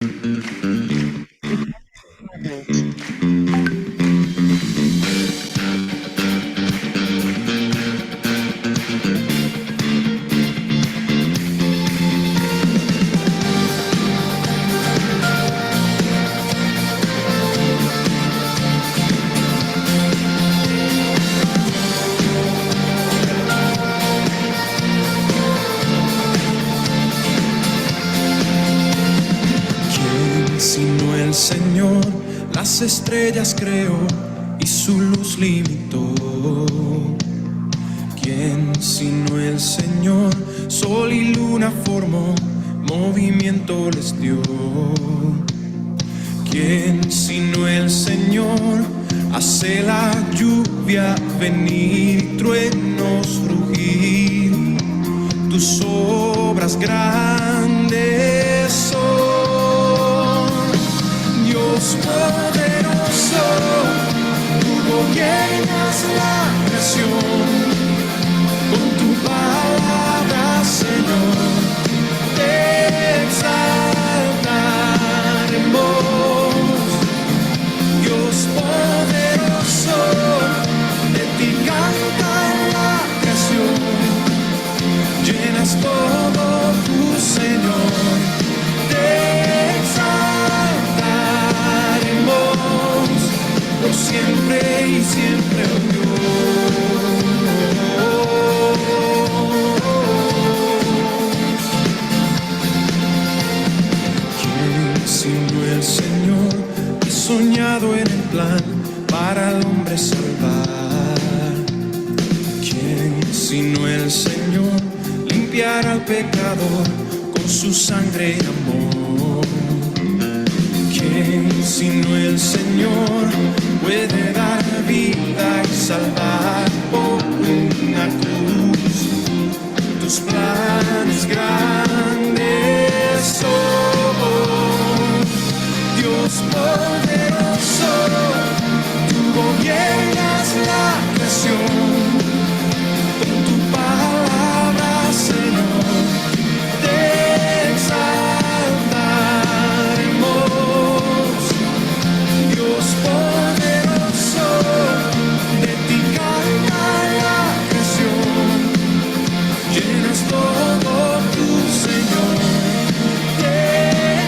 ¿Quién sino el Señor? Las estrellas creó y su luz limitó. ¿Quién sino el Señor? Sol y luna formó, movimiento les dio. ¿Quién sino el Señor? Hace la lluvia venir y truenos rugir. Tus obras grandes son. Dios poderoso, tú gobiernas la creación. Con tu palabra, Señor, te exaltaremos. Dios poderoso, de ti canta la creación. Llenas todo tu Señor, te exaltaremos por siempre y siempre, oh Dios. ¿Quién sino el Señor ha soñado en el plan para el hombre salvar? ¿Quién sino el Señor limpiar al pecador con su sangre y amor? ¿Quién sino el Señor puede dar vida y salvar por una cruz? Tus planes grandes son. Dios poderoso, tú gobiernas la creación. Con tu palabra, Señor, te exaltaremos. Dios poderoso, de ti canta la creación. Llenas todo tu Señor, te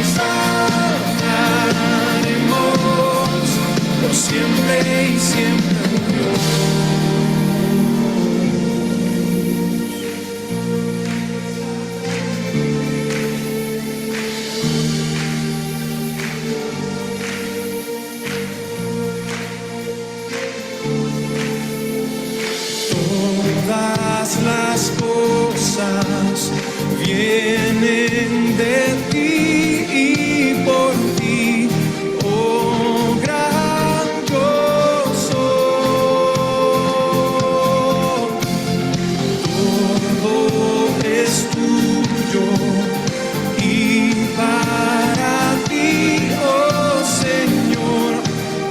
exaltaremos por siempre y siempre, oh Dios. Todas las cosas vienen de ti y por ti, oh gran yo soy. Todo es tuyo y para ti, oh Señor,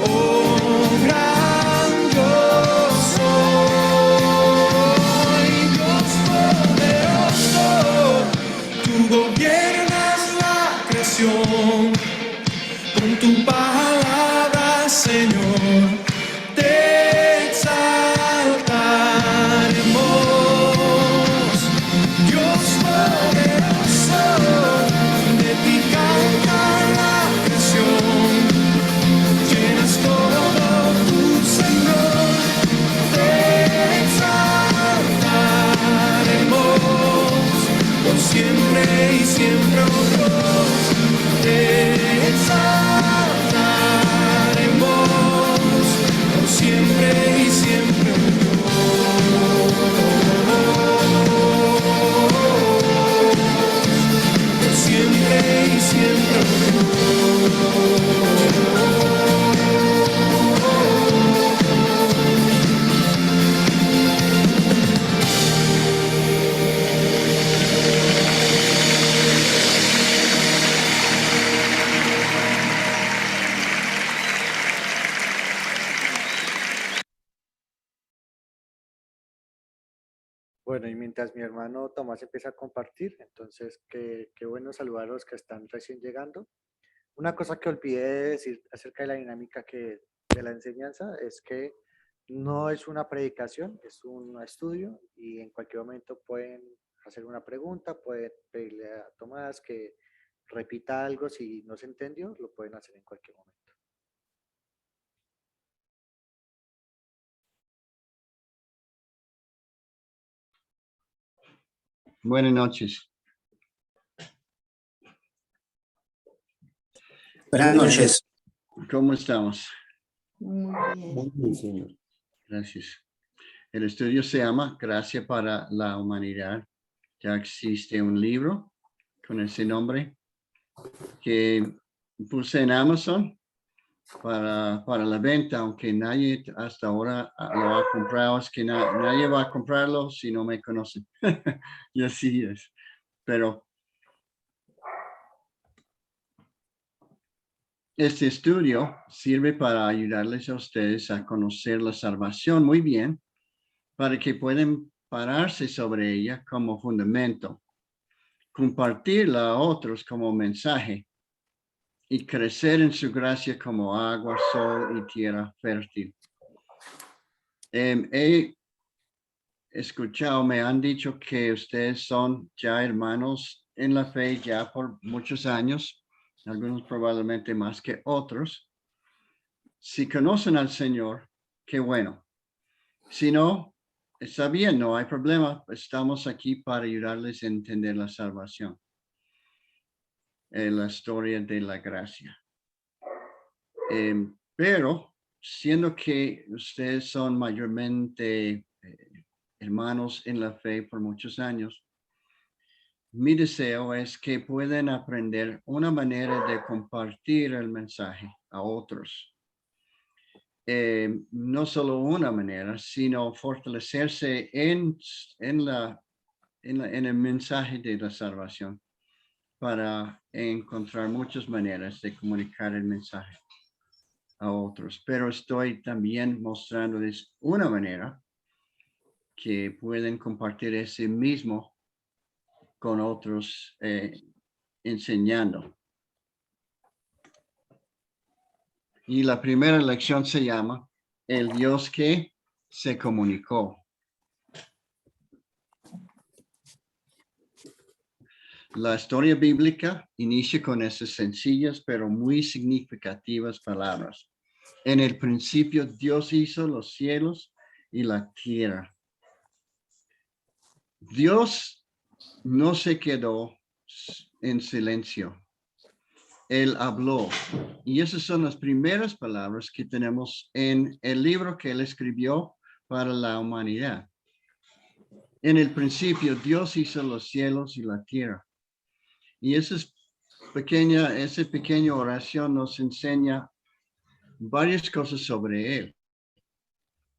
oh gran yo soy. Dios poderoso, tú gobiernas la creación. Con tu palabra, Señor, te exaltaremos. Dios poderoso, de ti canta la creación. Llenas todo tu Señor, te exaltaremos por siempre y siempre, oh Dios. Te exaltaremos por siempre y siempre, oh Dios. Por siempre y siempre, oh Bueno, y mientras mi hermano Tomás empieza a compartir, entonces qué bueno saludar a los que están recién llegando. Una cosa que olvidé decir acerca de la dinámica de la enseñanza es que no es una predicación, es un estudio y en cualquier momento pueden hacer una pregunta, pueden pedirle a Tomás que repita algo si no se entendió, lo pueden hacer en cualquier momento. Buenas noches. Buenas noches. ¿Cómo estamos? Muy bien, señor. Gracias. El estudio se llama Gracia para la Humanidad. Ya existe un libro con ese nombre que puse en Amazon para la venta, aunque nadie hasta ahora lo ha comprado. Es que nadie va a comprarlo si no me conocen. Y así es. Pero este estudio sirve para ayudarles a ustedes a conocer la salvación muy bien, para que puedan pararse sobre ella como fundamento, compartirla a otros como mensaje y crecer en su gracia como agua, sol y tierra fértil. He escuchado, me han dicho que ustedes son ya hermanos en la fe ya por muchos años, algunos probablemente más que otros. Si conocen al Señor, qué bueno. Si no, está bien, no hay problema. Estamos aquí para ayudarles a entender la salvación, la historia de la gracia. Pero, siendo que ustedes son mayormente hermanos en la fe por muchos años, mi deseo es que puedan aprender una manera de compartir el mensaje a otros. No solo una manera, sino fortalecerse en el mensaje de la salvación para encontrar muchas maneras de comunicar el mensaje a otros. Pero estoy también mostrándoles una manera que pueden compartir ese mismo con otros enseñando. Y la primera lección se llama El Dios que se comunicó. La historia bíblica inicia con esas sencillas pero muy significativas palabras. En el principio Dios hizo los cielos y la tierra. Dios no se quedó en silencio. Él habló. Y esas son las primeras palabras que tenemos en el libro que él escribió para la humanidad. En el principio Dios hizo los cielos y la tierra. Y esa pequeña oración nos enseña varias cosas sobre él,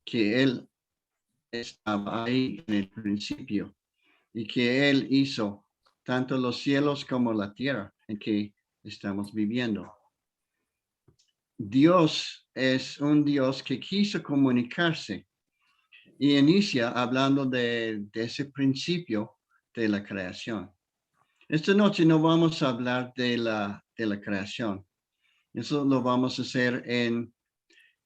que él estaba ahí en el principio y que él hizo tanto los cielos como la tierra en que estamos viviendo. Dios es un Dios que quiso comunicarse y inicia hablando de ese principio de la creación. Esta noche no vamos a hablar de la creación. Eso lo vamos a hacer en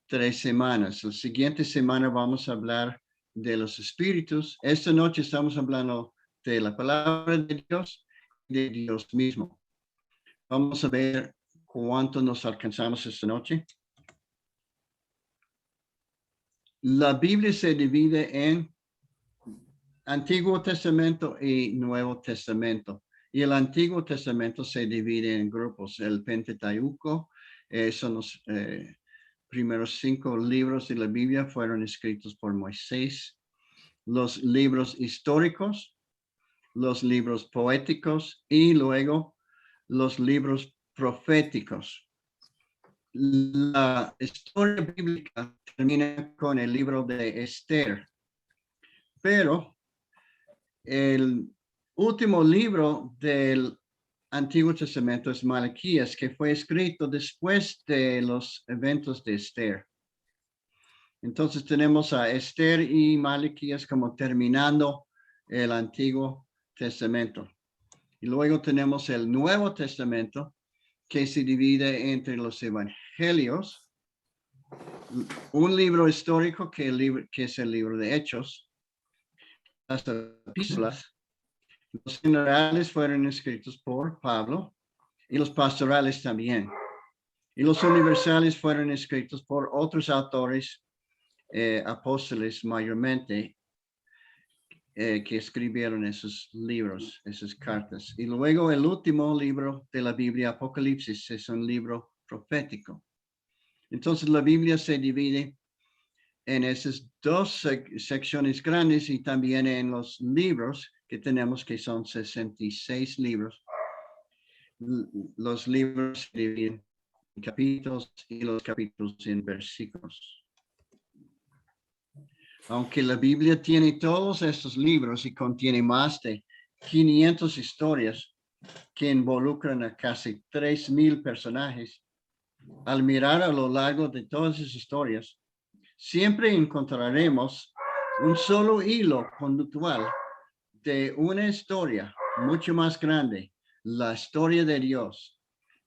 3 semanas. La siguiente semana vamos a hablar de los espíritus. Esta noche estamos hablando de la palabra de Dios mismo. Vamos a ver cuánto nos alcanzamos esta noche. La Biblia se divide en Antiguo Testamento y Nuevo Testamento. Y el Antiguo Testamento se divide en grupos. El Pentateuco son los primeros 5 libros de la Biblia, fueron escritos por Moisés. Los libros históricos, los libros poéticos y luego los libros proféticos. La historia bíblica termina con el libro de Esther, pero el último libro del Antiguo Testamento es Malaquías, que fue escrito después de los eventos de Esther. Entonces tenemos a Esther y Malaquías como terminando el Antiguo Testamento. Y luego tenemos el Nuevo Testamento, que se divide entre los evangelios, un libro histórico que es el libro de Hechos, las epístolas. Los generales fueron escritos por Pablo y los pastorales también. Y los universales fueron escritos por otros autores, apóstoles mayormente, que escribieron esos libros, esas cartas. Y luego el último libro de la Biblia, Apocalipsis, es un libro profético. Entonces la Biblia se divide en esas dos secciones grandes y también en los libros que tenemos, que son 66 libros. Los libros se dividen en capítulos y los capítulos en versículos. Aunque la Biblia tiene todos estos libros y contiene más de 500 historias que involucran a casi 3,000 personajes, al mirar a lo largo de todas esas historias, siempre encontraremos un solo hilo conductual de una historia mucho más grande, la historia de Dios,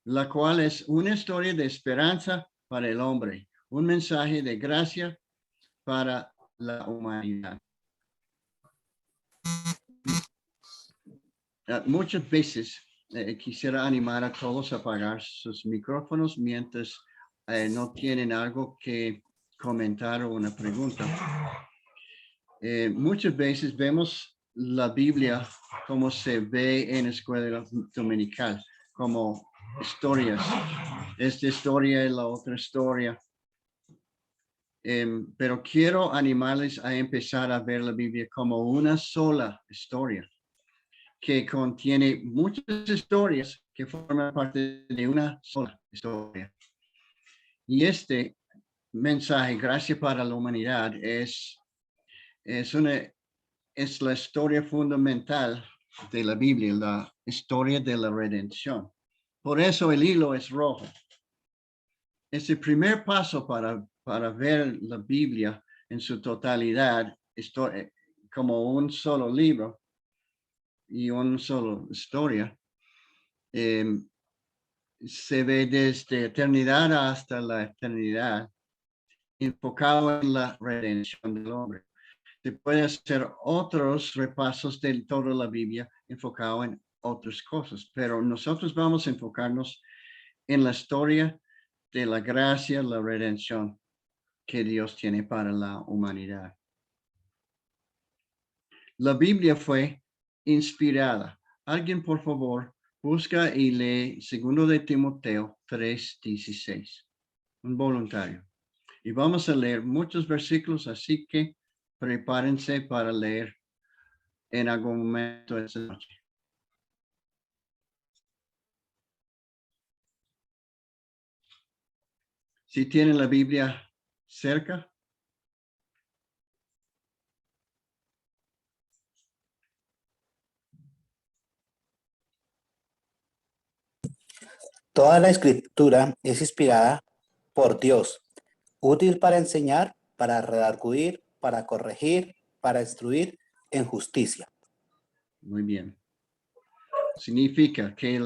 la cual es una historia de esperanza para el hombre, un mensaje de gracia para la humanidad. Muchas veces quisiera animar a todos a apagar sus micrófonos mientras no tienen algo que comentar o una pregunta. Muchas veces vemos la Biblia como se ve en escuela dominical, como historias. Esta historia y la otra historia. Pero quiero animarles a empezar a ver la Biblia como una sola historia, que contiene muchas historias que forman parte de una sola historia. Y este mensaje, Gracia para la Humanidad, es la historia fundamental de la Biblia, la historia de la redención. Por eso el hilo es rojo. Es el primer paso para ver la Biblia en su totalidad, como un solo libro y una sola historia. Se ve desde eternidad hasta la eternidad, enfocado en la redención del hombre. Se puede hacer otros repasos de toda la Biblia enfocado en otras cosas, pero nosotros vamos a enfocarnos en la historia de la gracia, la redención que Dios tiene para la humanidad. La Biblia fue inspirada. Alguien, por favor, busca y lee 2 de Timoteo 3:16. Un voluntario. Y vamos a leer muchos versículos, así que prepárense para leer en algún momento esta noche. Si tienen la Biblia cerca. Toda la escritura es inspirada por Dios, útil para enseñar, para redarguir, para corregir, para instruir en justicia. Muy bien. Significa que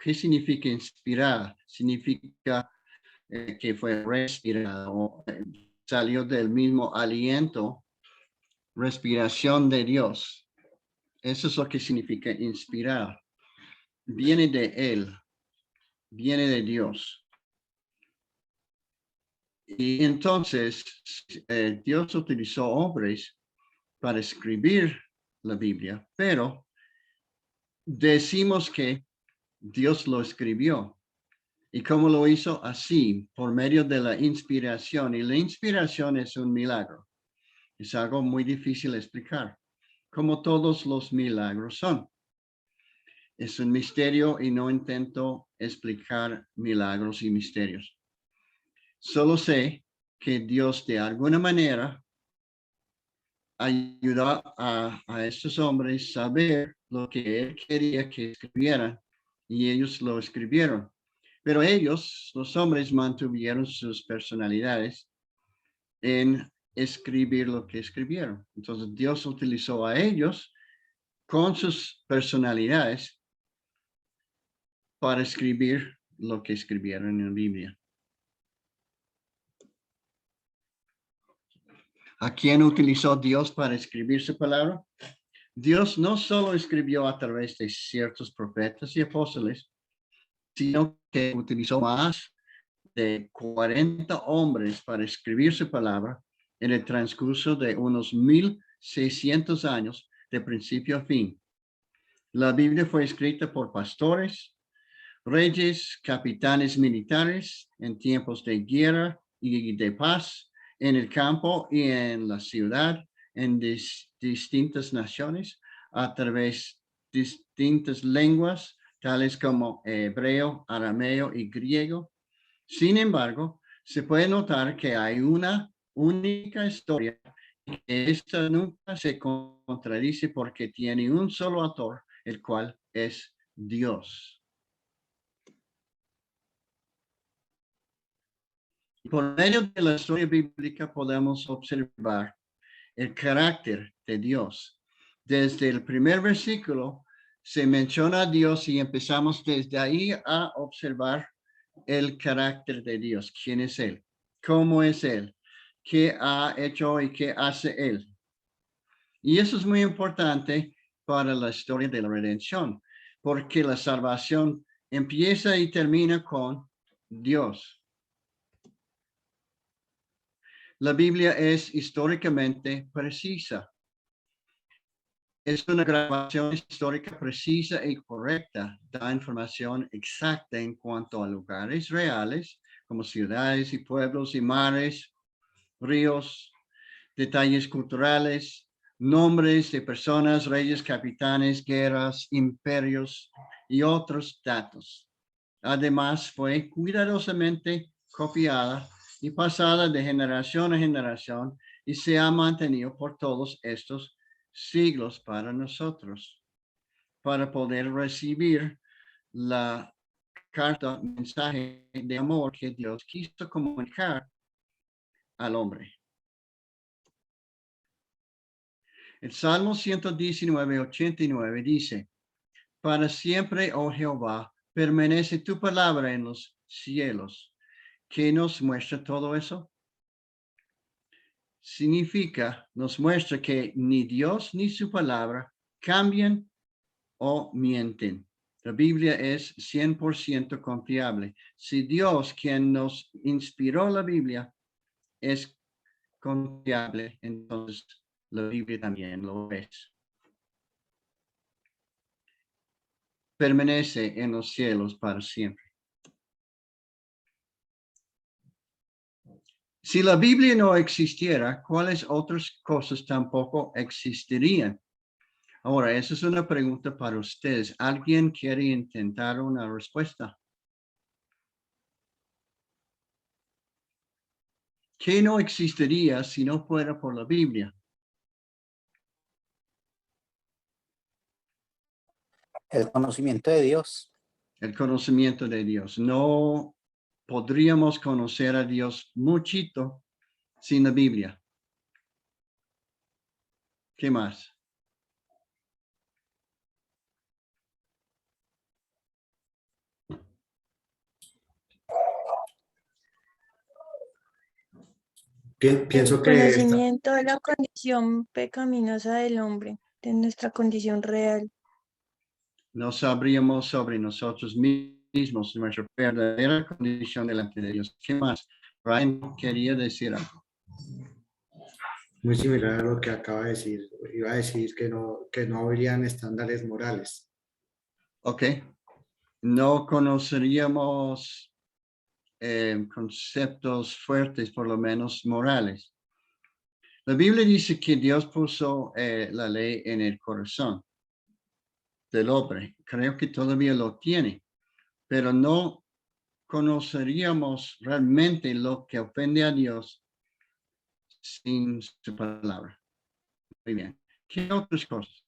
¿qué significa inspirada? Significa que fue respirada o salió del mismo aliento, respiración de Dios. Eso es lo que significa inspirar. Viene de Él, viene de Dios. Y entonces Dios utilizó hombres para escribir la Biblia, pero decimos que Dios lo escribió. ¿Y cómo lo hizo? Así, por medio de la inspiración. Y la inspiración es un milagro. Es algo muy difícil de explicar, como todos los milagros son. Es un misterio y no intento explicar milagros y misterios. Solo sé que Dios de alguna manera ayudó a estos hombres a saber lo que Él quería que escribieran y ellos lo escribieron. Pero ellos, los hombres, mantuvieron sus personalidades en escribir lo que escribieron. Entonces Dios utilizó a ellos con sus personalidades para escribir lo que escribieron en la Biblia. ¿A quién utilizó Dios para escribir su palabra? Dios no solo escribió a través de ciertos profetas y apóstoles, sino que utilizó más de 40 hombres para escribir su palabra en el transcurso de unos 1600 años de principio a fin. La Biblia fue escrita por pastores, reyes, capitanes militares en tiempos de guerra y de paz, en el campo y en la ciudad, en distintas naciones, a través de distintas lenguas, tales como hebreo, arameo y griego. Sin embargo, se puede notar que hay una única historia y que esta nunca se contradice porque tiene un solo autor, el cual es Dios. Por medio de la historia bíblica podemos observar el carácter de Dios. Desde el primer versículo se menciona a Dios y empezamos desde ahí a observar el carácter de Dios. ¿Quién es Él? ¿Cómo es Él? ¿Qué ha hecho y qué hace Él? Y eso es muy importante para la historia de la redención, porque la salvación empieza y termina con Dios. La Biblia es históricamente precisa. Es una grabación histórica precisa y correcta. Da información exacta en cuanto a lugares reales, como ciudades y pueblos y mares, ríos, detalles culturales, nombres de personas, reyes, capitanes, guerras, imperios y otros datos. Además, fue cuidadosamente copiada y pasada de generación a generación y se ha mantenido por todos estos siglos para nosotros, para poder recibir la carta, mensaje de amor que Dios quiso comunicar al hombre. El Salmo 119:89 dice: para siempre, oh Jehová, permanece tu palabra en los cielos. ¿Qué nos muestra todo eso? Significa, nos muestra que ni Dios ni su palabra cambian o mienten. La Biblia es 100% confiable. Si Dios, quien nos inspiró la Biblia, es confiable, entonces la Biblia también lo es. Permanece en los cielos para siempre. Si la Biblia no existiera, ¿cuáles otras cosas tampoco existirían? Ahora, esa es una pregunta para ustedes. ¿Alguien quiere intentar una respuesta? ¿Qué no existiría si no fuera por la Biblia? El conocimiento de Dios. El conocimiento de Dios. No podríamos conocer a Dios muchito sin la Biblia. ¿Qué más? Pienso El que conocimiento de la condición pecaminosa del hombre, de nuestra condición real. No sabríamos sobre nosotros mismos, nuestra verdadera condición delante de Dios. ¿Qué más? Ryan quería decir algo. muy similar a lo que acaba de decir. Iba a decir que no habrían estándares morales. Ok. No conoceríamos conceptos fuertes, por lo menos morales. La Biblia dice que Dios puso la ley en el corazón del hombre. Creo que todavía lo tiene, pero no conoceríamos realmente lo que ofende a Dios sin su palabra. Muy bien. ¿Qué otras cosas?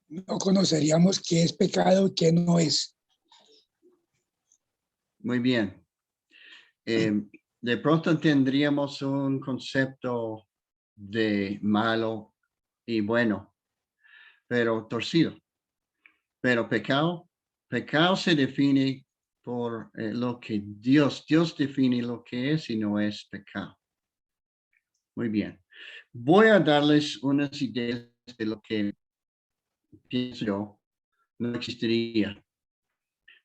No conoceríamos qué es pecado y qué no es. Muy bien. De pronto tendríamos un concepto de malo y bueno, pero torcido. Pero pecado se define por lo que Dios define lo que es y no es pecado. Muy bien. Voy a darles unas ideas de lo que pienso yo no existiría.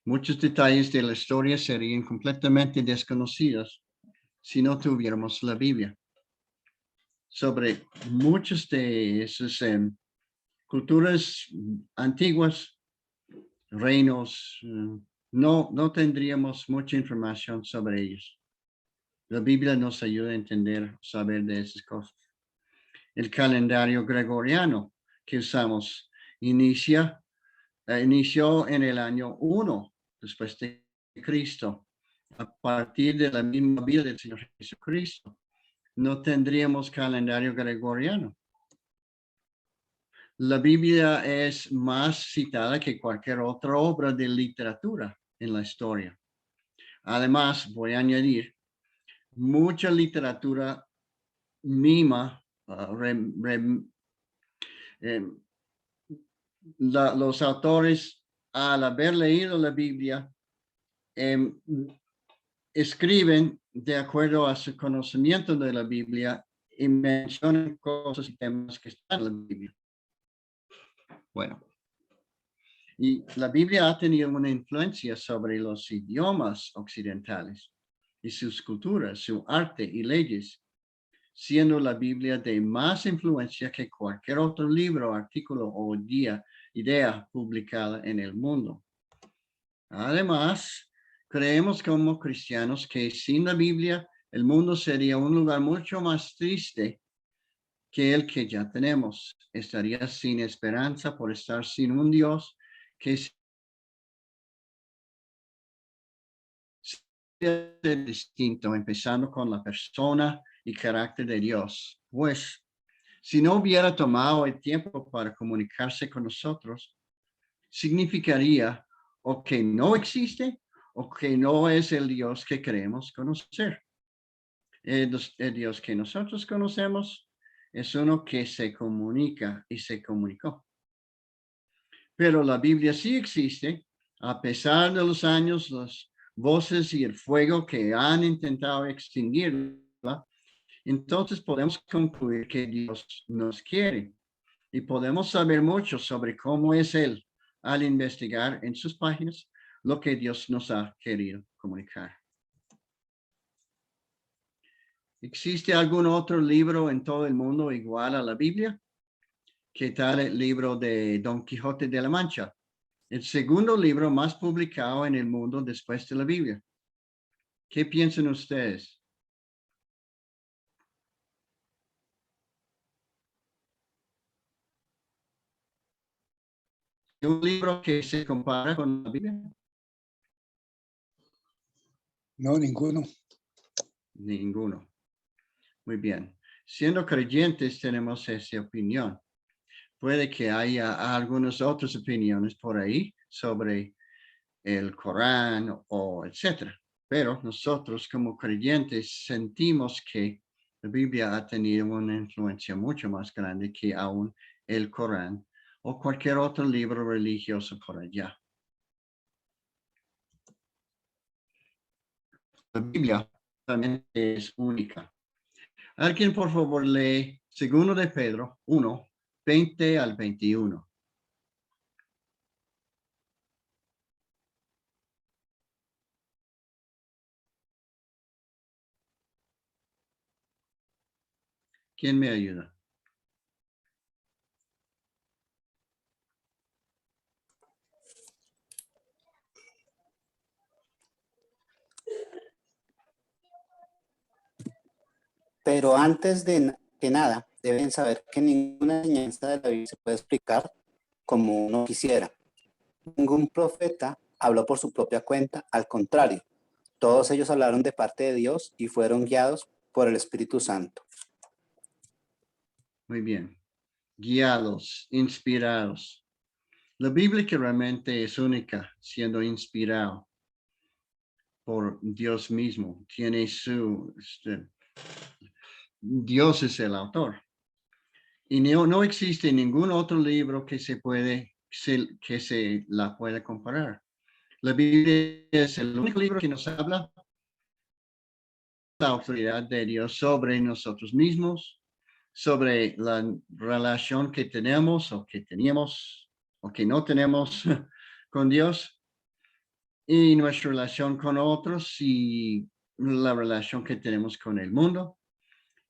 Muchos detalles de la historia serían completamente desconocidos si no tuviéramos la Biblia. Sobre muchas de esas culturas antiguas, reinos, no tendríamos mucha información sobre ellos. La Biblia nos ayuda a entender, saber de esas cosas. El calendario gregoriano que usamos inició en el año 1 después de Cristo. A partir de la misma vida del Señor Jesucristo, no tendríamos calendario gregoriano. La Biblia es más citada que cualquier otra obra de literatura en la historia. Además, voy a añadir, mucha literatura mima, los autores, al haber leído la Biblia, escriben de acuerdo a su conocimiento de la Biblia y mencionan cosas y temas que están en la Biblia. Bueno, y la Biblia ha tenido una influencia sobre los idiomas occidentales y sus culturas, su arte y leyes, siendo la Biblia de más influencia que cualquier otro libro, artículo o idea publicada en el mundo. Además, creemos como cristianos que sin la Biblia el mundo sería un lugar mucho más triste que el que ya tenemos. Estaría sin esperanza por estar sin un Dios que sea distinto, empezando con la persona y carácter de Dios. Pues, si no hubiera tomado el tiempo para comunicarse con nosotros, significaría o que no existe o que no es el Dios que queremos conocer. El Dios que nosotros conocemos es uno que se comunica y se comunicó. Pero la Biblia sí existe, a pesar de los años, las voces y el fuego que han intentado extinguirla. Entonces podemos concluir que Dios nos quiere y podemos saber mucho sobre cómo es Él al investigar en sus páginas lo que Dios nos ha querido comunicar. ¿Existe algún otro libro en todo el mundo igual a la Biblia? ¿Qué tal el libro de Don Quijote de la Mancha? El segundo libro más publicado en el mundo después de la Biblia. ¿Qué piensan ustedes? ¿Un libro que se compara con la Biblia? No, ninguno. Ninguno. Muy bien. Siendo creyentes tenemos esa opinión. Puede que haya algunas otras opiniones por ahí sobre el Corán o etcétera. Pero nosotros como creyentes sentimos que la Biblia ha tenido una influencia mucho más grande que aún el Corán o cualquier otro libro religioso por allá. La Biblia también es única. Alguien por favor lee 2 de Pedro 1, 20 al 21. ¿Quién me ayuda? Pero antes de que nada, deben saber que ninguna enseñanza de la Biblia se puede explicar como uno quisiera. Ningún profeta habló por su propia cuenta, al contrario, todos ellos hablaron de parte de Dios y fueron guiados por el Espíritu Santo. Muy bien. Guiados, inspirados. La Biblia que realmente es única, siendo inspirado por Dios mismo. Tiene Dios es el autor. Y no existe ningún otro libro que se la pueda comparar. La Biblia es el único libro que nos habla de la autoridad de Dios sobre nosotros mismos, sobre la relación que tenemos o que teníamos o que no tenemos con Dios, y nuestra relación con otros y la relación que tenemos con el mundo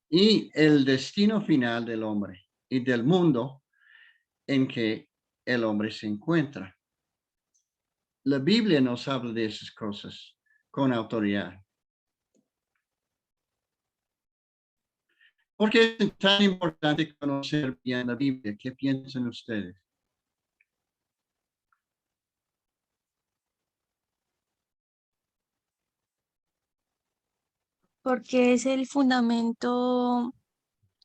y el destino final del hombre y del mundo en que el hombre se encuentra. La Biblia nos habla de esas cosas con autoridad. ¿Por qué es tan importante conocer bien la Biblia? ¿Qué piensan ustedes? Porque es el fundamento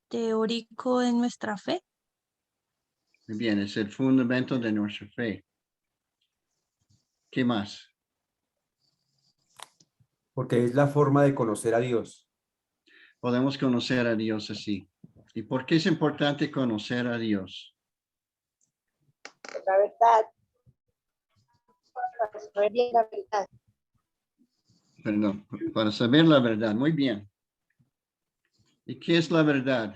teórico de nuestra fe. Muy bien, es el fundamento de nuestra fe. ¿Qué más? Porque es la forma de conocer a Dios. Podemos conocer a Dios así. ¿Y por qué es importante conocer a Dios? La verdad. Para saber bien la verdad. Perdón, para saber la verdad. Muy bien. ¿Y qué es la verdad?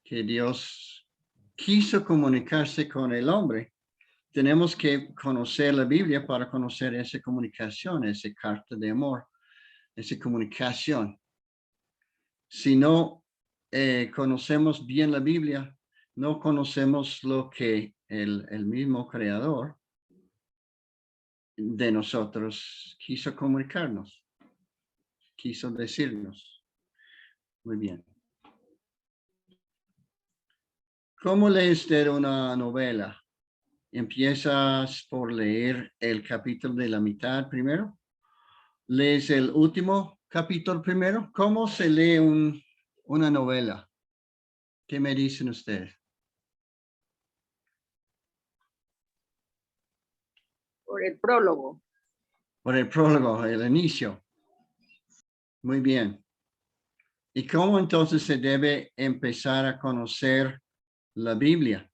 Que Dios quiso comunicarse con el hombre. Tenemos que conocer la Biblia para conocer esa comunicación, esa carta de amor, esa comunicación. Si no conocemos bien la Biblia, no conocemos lo que el mismo creador de nosotros quiso comunicarnos, quiso decirnos. Muy bien. ¿Cómo lee usted una novela? ¿Empiezas por leer el capítulo de la mitad primero? ¿Lees el último capítulo primero? ¿Cómo se lee una novela? ¿Qué me dicen ustedes? Por el prólogo. Por el prólogo, el inicio. Muy bien. ¿Y cómo entonces se debe empezar a conocer la Biblia?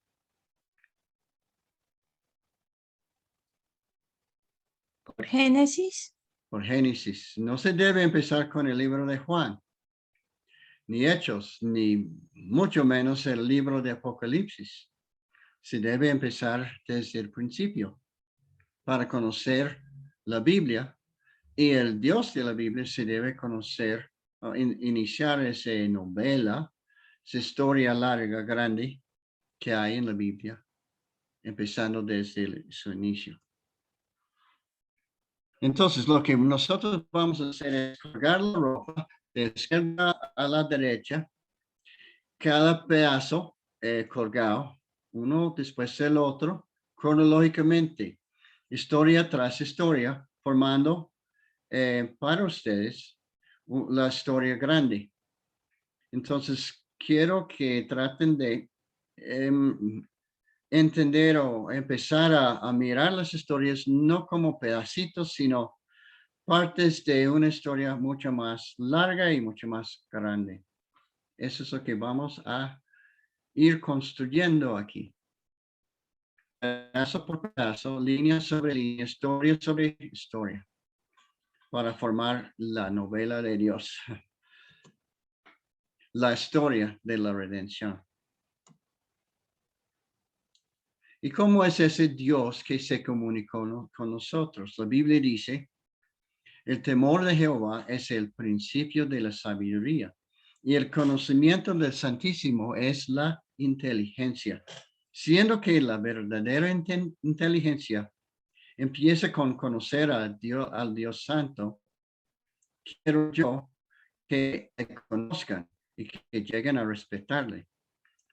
Por Génesis. Por Génesis. No se debe empezar con el libro de Juan, ni Hechos, ni mucho menos el libro de Apocalipsis. Se debe empezar desde el principio para conocer la Biblia, y el Dios de la Biblia se debe conocer, iniciar esa novela, esa historia larga, grande que hay en la Biblia, empezando desde su inicio. Entonces, lo que nosotros vamos a hacer es colgar la ropa de izquierda a la derecha, cada pedazo colgado, uno después del otro, cronológicamente, historia tras historia, formando para ustedes la historia grande. Entonces, quiero que traten de entender o empezar a mirar las historias no como pedacitos, sino partes de una historia mucho más larga y mucho más grande. Eso es lo que vamos a ir construyendo aquí. Pedazo por pedazo, línea sobre línea, historia sobre historia, para formar la novela de Dios, la historia de la redención. ¿Y cómo es ese Dios que se comunicó con nosotros? La Biblia dice, el temor de Jehová es el principio de la sabiduría, y el conocimiento del Santísimo es la inteligencia, siendo que la verdadera inteligencia empieza con conocer al Dios Santo. Quiero yo que conozcan y que lleguen a respetarle,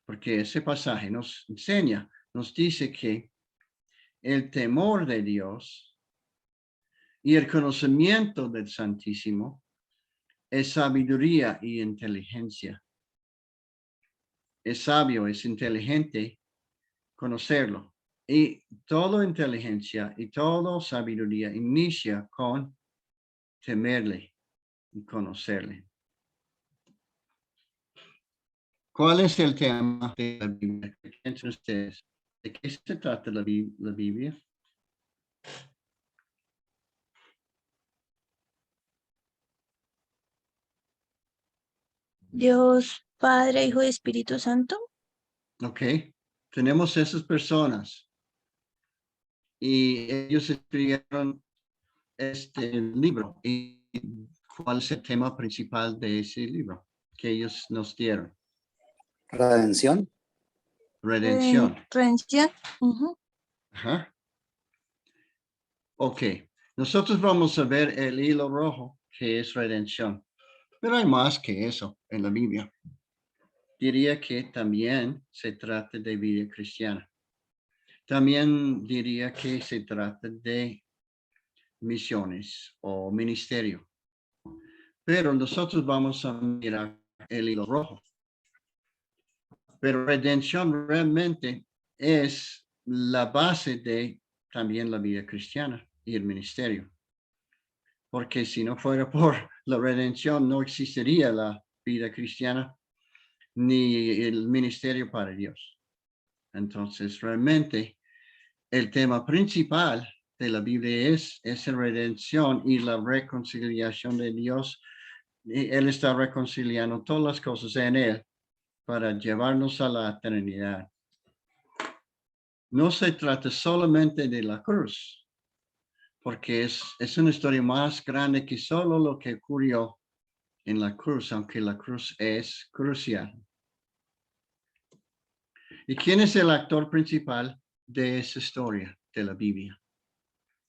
porque ese pasaje nos enseña, nos dice que el temor de Dios y el conocimiento del Santísimo es sabiduría y inteligencia. Es sabio, es inteligente conocerlo. Y toda inteligencia y toda sabiduría inicia con temerle y conocerle. ¿Cuál es el tema de la Biblia? ¿Qué piensan ustedes? ¿De qué se trata la Biblia? Dios, Padre, Hijo y Espíritu Santo. Ok, tenemos esas personas y ellos escribieron este libro. ¿Y cuál es el tema principal de ese libro que ellos nos dieron? Redención. Redención. Redención. Ujú. Ajá. Ok, nosotros vamos a ver el hilo rojo que es redención, pero hay más que eso en la Biblia. Diría que también se trata de vida cristiana. También diría que se trata de misiones o ministerio. Pero nosotros vamos a mirar el hilo rojo. Pero redención realmente es la base de también la vida cristiana y el ministerio. Porque si no fuera por la redención, no existiría la vida cristiana ni el ministerio para Dios. Entonces, realmente, el tema principal de la Biblia es esa redención y la reconciliación de Dios. Y Él está reconciliando todas las cosas en Él para llevarnos a la eternidad. No se trata solamente de la cruz, porque es una historia más grande que solo lo que ocurrió en la cruz, aunque la cruz es crucial. ¿Y quién es el actor principal de esa historia de la Biblia?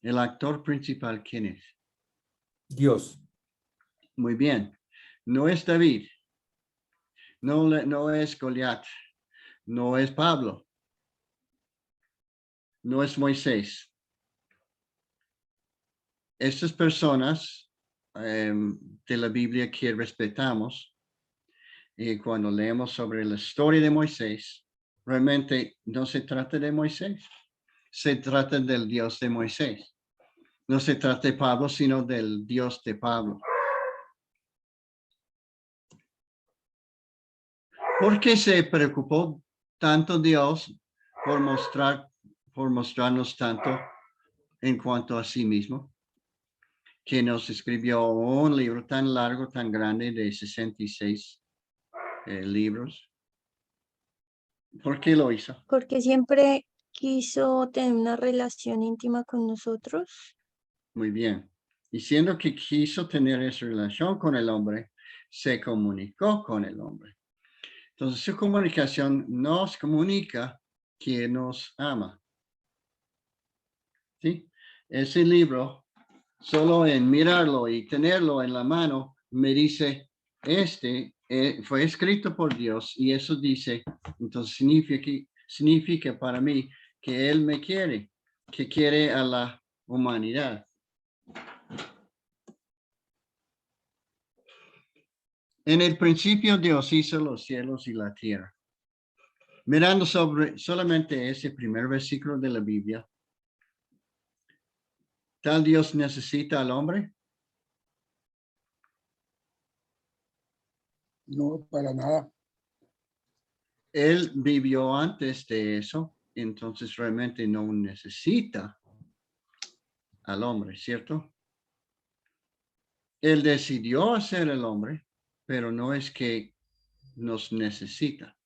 El actor principal, ¿quién es? Dios. Muy bien. No es David. No es Goliat. No es Pablo. No es Moisés. Estas personas de la Biblia que respetamos, y cuando leemos sobre la historia de Moisés, realmente no se trata de Moisés. Se trata del Dios de Moisés. No se trata de Pablo, sino del Dios de Pablo. ¿Por qué se preocupó tanto Dios por mostrarnos tanto en cuanto a sí mismo? Que nos escribió un libro tan largo, tan grande de 66 libros. ¿Por qué lo hizo? Porque siempre quiso tener una relación íntima con nosotros. Muy bien. Y siendo que quiso tener esa relación con el hombre, se comunicó con el hombre. Entonces, su comunicación nos comunica que nos ama. ¿Sí? Ese libro, solo en mirarlo y tenerlo en la mano, me dice, fue escrito por Dios y eso dice, entonces significa para mí que Él me quiere, que quiere a la humanidad. En el principio Dios hizo los cielos y la tierra. Mirando sobre solamente ese primer versículo de la Biblia, ¿tal Dios necesita al hombre? No, para nada. Él vivió antes de eso, entonces realmente no necesita al hombre, ¿cierto? Él decidió hacer el hombre, pero no es que nos necesita.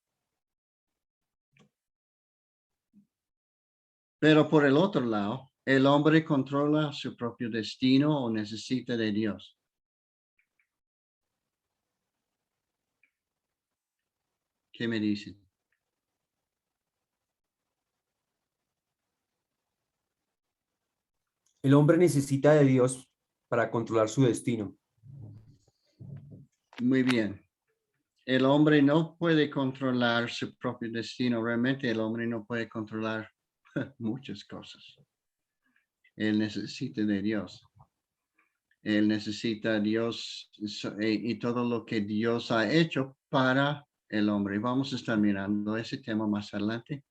Pero por el otro lado, el hombre controla su propio destino o necesita de Dios. ¿Qué me dicen? El hombre necesita de Dios para controlar su destino. Muy bien. El hombre no puede controlar su propio destino. Realmente el hombre no puede controlar muchas cosas. Él necesita de Dios. Él necesita a Dios y todo lo que Dios ha hecho para el hombre. Vamos a estar mirando ese tema más adelante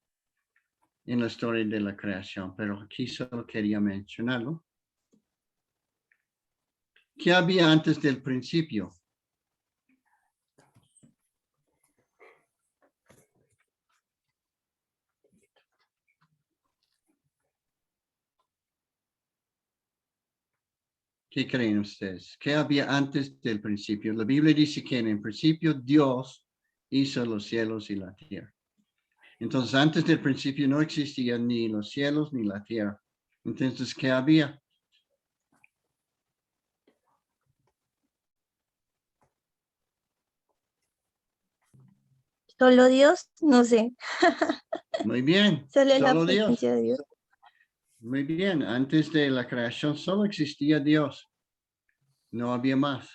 en la historia de la creación, pero aquí solo quería mencionarlo. ¿Qué había antes del principio? ¿Qué creen ustedes? ¿Qué había antes del principio? La Biblia dice que en el principio Dios hizo los cielos y la tierra. Entonces, antes del principio no existían ni los cielos ni la tierra. Entonces, ¿qué había? ¿Solo Dios? No sé. Muy bien, Solo la solo Dios. presencia de Dios. Muy bien, antes de la creación solo existía Dios. No había más.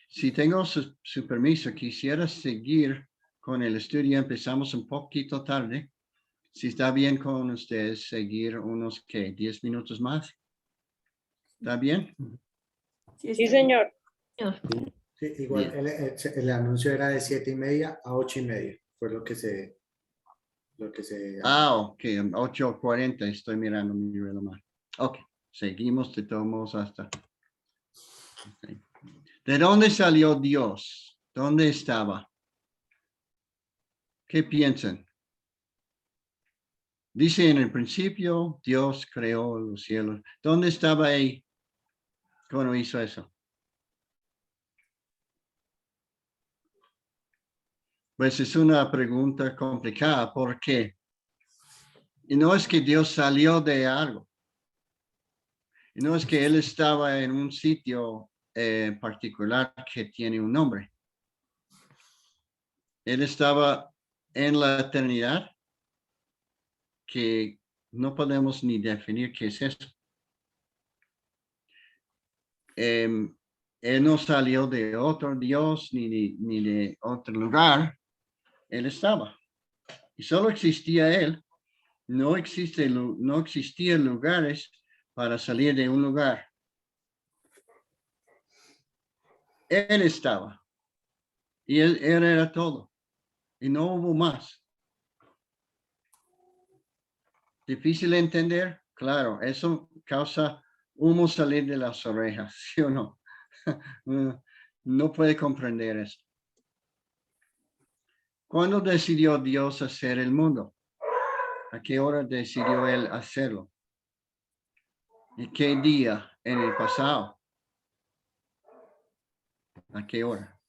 Si tengo su permiso, quisiera seguir con el estudio. Empezamos un poquito tarde. Si está bien con ustedes, seguir unos, ¿qué? 10 minutos más. ¿Está bien? Sí, señor. Sí, igual Bien. el anuncio era de 7:30 a 8:30. Fue lo que se Ok, 8:40. Estoy mirando mi reloj. Ok, seguimos de todos modos hasta. Okay. ¿De dónde salió Dios? ¿Dónde estaba? ¿Qué piensan? Dice en el principio, Dios creó los cielos. ¿Dónde estaba ahí cuando hizo eso? Pues es una pregunta complicada. ¿Por qué? Y no es que Dios salió de algo. Y no es que Él estaba en un sitio particular que tiene un nombre. Él estaba en la eternidad, que no podemos ni definir qué es eso. Él no salió de otro Dios ni de otro lugar. Él estaba. Y solo existía Él. No existían lugares para salir de un lugar. Él estaba. Y él era todo. Y no hubo más. ¿Difícil de entender? Claro, eso causa humo salir de las orejas, ¿sí o no? No puede comprender eso. ¿Cuándo decidió Dios hacer el mundo? ¿A qué hora decidió Él hacerlo? ¿Y qué día en el pasado? ¿A qué hora?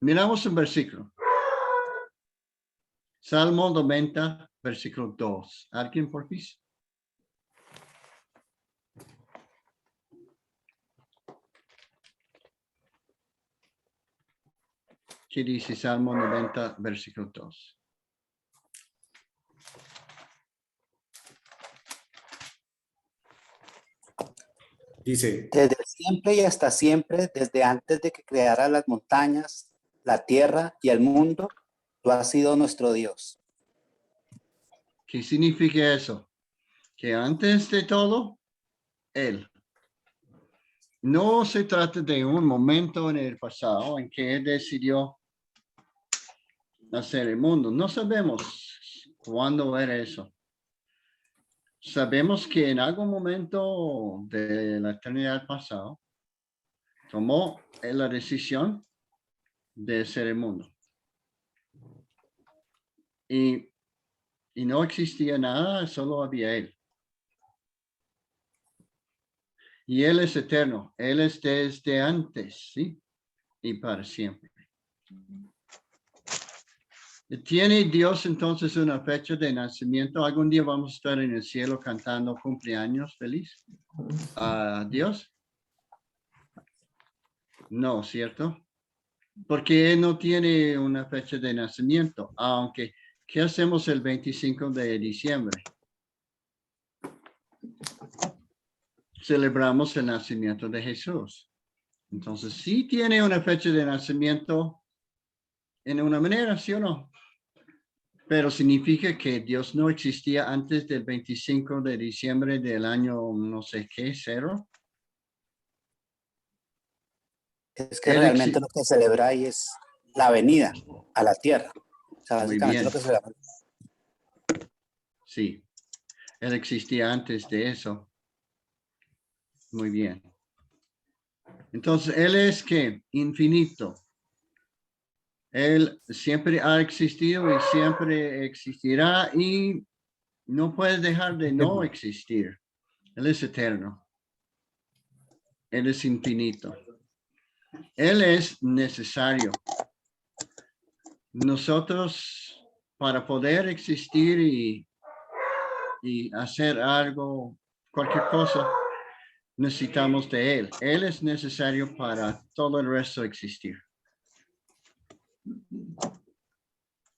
Miramos un versículo. Salmo 90, versículo 2. ¿Alguien por fin? ¿Qué dice Salmo 90, versículo 2? dice, Desde siempre y hasta siempre, desde antes de que creara las montañas, la tierra y el mundo, tú has sido nuestro Dios. ¿Qué significa eso? Que antes de todo, Él. No se trata de un momento en el pasado en que Él decidió hacer el mundo. No sabemos cuándo era eso. Sabemos que en algún momento de la eternidad pasada tomó la decisión de hacer el mundo. Y no existía nada, solo había Él. Y Él es eterno, Él es desde antes, ¿sí? Y para siempre. ¿Tiene Dios entonces una fecha de nacimiento? ¿Algún día vamos a estar en el cielo cantando cumpleaños feliz a Dios? No, ¿cierto? Porque Él no tiene una fecha de nacimiento, aunque, ¿qué hacemos el 25 de diciembre? Celebramos el nacimiento de Jesús. Entonces, sí tiene una fecha de nacimiento en una manera, ¿sí o no? Pero significa que Dios no existía antes del 25 de diciembre del año no sé qué, 0. Es que realmente lo que celebra ahí es la venida a la tierra. O sea, Muy básicamente bien. lo que celebra. Sí, Él existía antes de eso. Muy bien. Entonces, Él es que infinito. Él siempre ha existido y siempre existirá y no puede dejar de no existir. Él es eterno. Él es infinito. Él es necesario. Nosotros, para poder existir y hacer algo, cualquier cosa, necesitamos de Él. Él es necesario para todo el resto existir.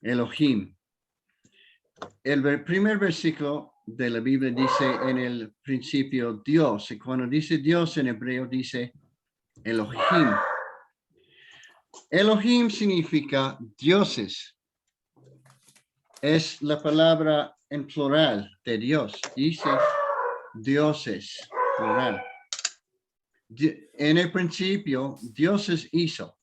Elohim. El primer versículo de la Biblia dice en el principio Dios. Y cuando dice Dios en hebreo dice Elohim. Elohim significa dioses. Es la palabra en plural de Dios. Dice dioses, plural. En el principio, dioses hizo.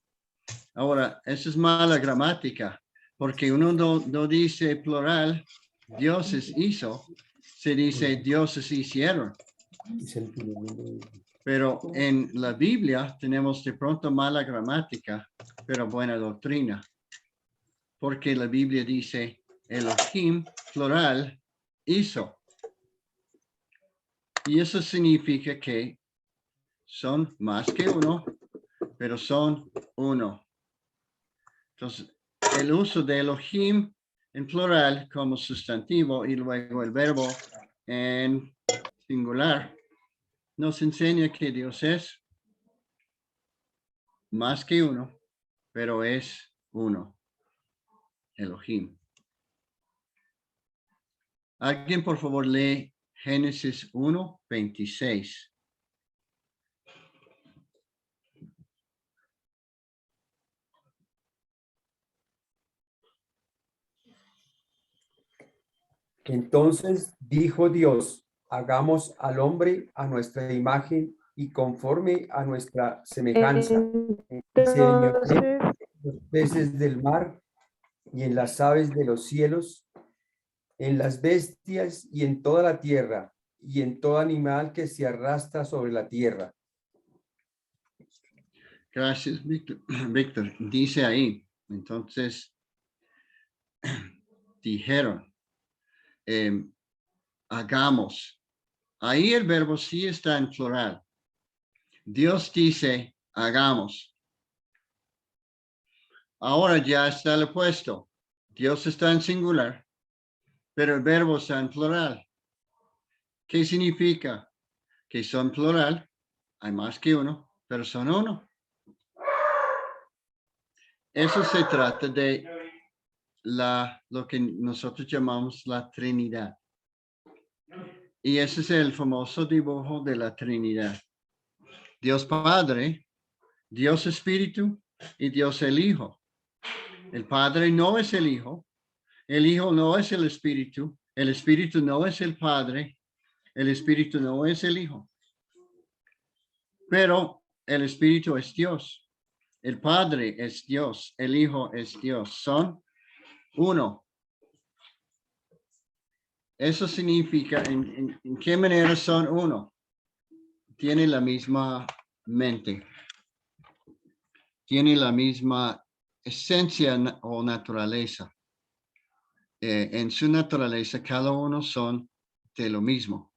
Ahora, eso es mala gramática, porque uno no dice plural, dioses hizo, se dice dioses hicieron. Pero en la Biblia tenemos de pronto mala gramática, pero buena doctrina. Porque la Biblia dice Elohim, plural, hizo. Y eso significa que son más que uno, pero son uno. Entonces, el uso de Elohim en plural como sustantivo y luego el verbo en singular nos enseña que Dios es más que uno, pero es uno. Elohim. Alguien, por favor, lee Génesis 1:26. Entonces dijo Dios, hagamos al hombre a nuestra imagen y conforme a nuestra semejanza. Y se añadió Entonces, los peces del mar y en las aves de los cielos, en las bestias y en toda la tierra, y en todo animal que se arrastra sobre la tierra. Gracias, Víctor. Víctor, dice ahí, entonces, dijeron, hagamos. Ahí el verbo sí está en plural. Dios dice, hagamos. Ahora ya está el opuesto. Dios está en singular, pero el verbo está en plural. ¿Qué significa? Que son plural, hay más que uno, pero son uno. Eso se trata de lo que nosotros llamamos la Trinidad. Y ese es el famoso dibujo de la Trinidad. Dios Padre, Dios Espíritu y Dios el Hijo. El Padre no es el Hijo no es el Espíritu no es el Padre, el Espíritu no es el Hijo. Pero el Espíritu es Dios. El Padre es Dios, el Hijo es Dios. Son uno. Eso significa, ¿en qué manera son uno? Tienen la misma mente. Tiene la misma esencia o naturaleza. En su naturaleza, cada uno son de lo mismo.